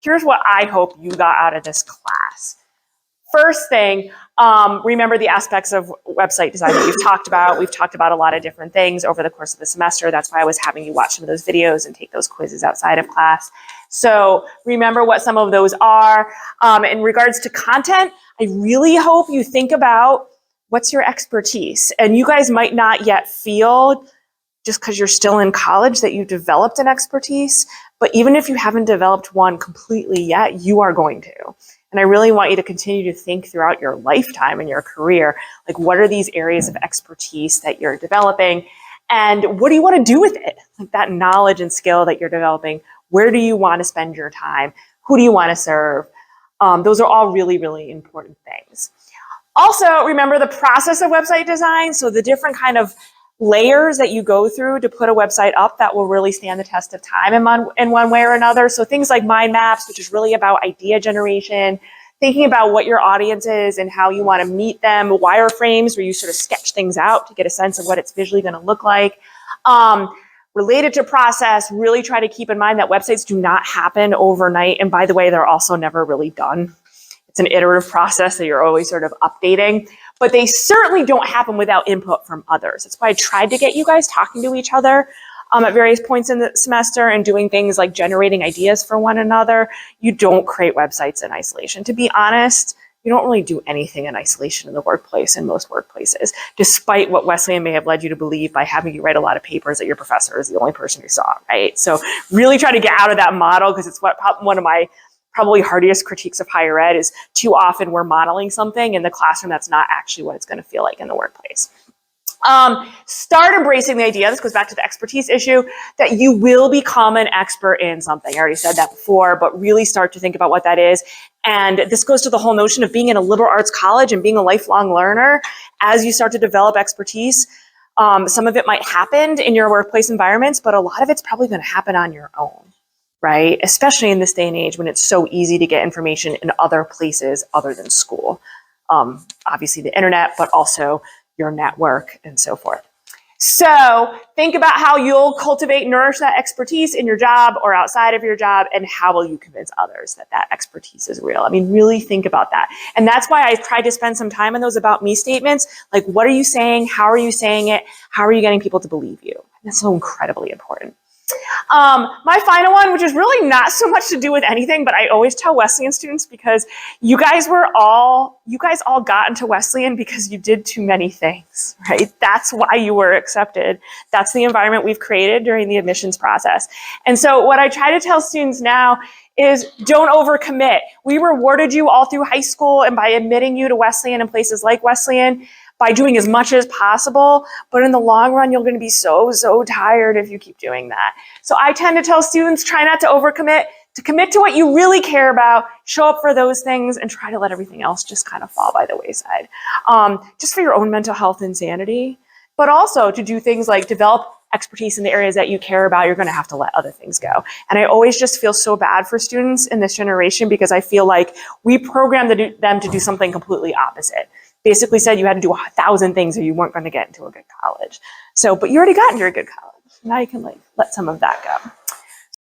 here's what I hope you got out of this class. First thing, remember the aspects of website design that we've talked about. We've talked about a lot of different things over the course of the semester. That's why I was having you watch some of those videos and take those quizzes outside of class. So remember what some of those are. In regards to content, I really hope you think about what's your expertise. And you guys might not yet feel, just because you're still in college, that you've developed an expertise. But even if you haven't developed one completely yet, you are going to. And I really want you to continue to think throughout your lifetime and your career, like what are these areas of expertise that you're developing and what do you want to do with it? Like that knowledge and skill that you're developing, where do you want to spend your time? Who do you want to serve? Those are all really, really important things. Also, remember the process of website design. So the different kind of layers that you go through to put a website up that will really stand the test of time in one way or another. So things like mind maps, which is really about idea generation, thinking about what your audience is and how you want to meet them, wireframes where you sort of sketch things out to get a sense of what it's visually going to look like. Related to process, really try to keep in mind that websites do not happen overnight. And by the way, they're also never really done. It's an iterative process that you're always sort of updating, but they certainly don't happen without input from others. That's why I tried to get you guys talking to each other at various points in the semester and doing things like generating ideas for one another. You don't create websites in isolation. To be honest, you don't really do anything in isolation in the workplace, in most workplaces, despite what Wesleyan may have led you to believe by having you write a lot of papers that your professor is the only person who saw, right? So really try to get out of that model, because it's one of my probably hardiest critiques of higher ed is too often we're modeling something in the classroom that's not actually what it's going to feel like in the workplace. Start embracing the idea, this goes back to the expertise issue, that you will become an expert in something. I already said that before, but really start to think about what that is. And this goes to the whole notion of being in a liberal arts college and being a lifelong learner. As you start to develop expertise, some of it might happen in your workplace environments, but a lot of it's probably going to happen on your own. Right? Especially in this day and age when it's so easy to get information in other places other than school. Obviously the internet, but also your network and so forth. So think about how you'll cultivate, nourish that expertise in your job or outside of your job, and how will you convince others that that expertise is real? I mean, really think about that. And that's why I tried to spend some time on those about me statements. Like, what are you saying? How are you saying it? How are you getting people to believe you? That's so incredibly important. My final one, which is really not so much to do with anything, but I always tell Wesleyan students, because you guys all got into Wesleyan because you did too many things, right? That's why you were accepted. That's the environment we've created during the admissions process. And so what I try to tell students now is don't overcommit. We rewarded you all through high school and by admitting you to Wesleyan and places like Wesleyan, by doing as much as possible, but in the long run, you're going to be so tired if you keep doing that. So I tend to tell students, try not to overcommit, to commit to what you really care about, show up for those things, and try to let everything else just kind of fall by the wayside. Just for your own mental health and sanity, but also to do things like develop expertise in the areas that you care about. You're going to have to let other things go. And I always just feel so bad for students in this generation, because I feel like we programmed them to do something completely opposite. Basically said you had to do 1,000 things or you weren't going to get into a good college. So, but you already got into a good college. Now you can let some of that go.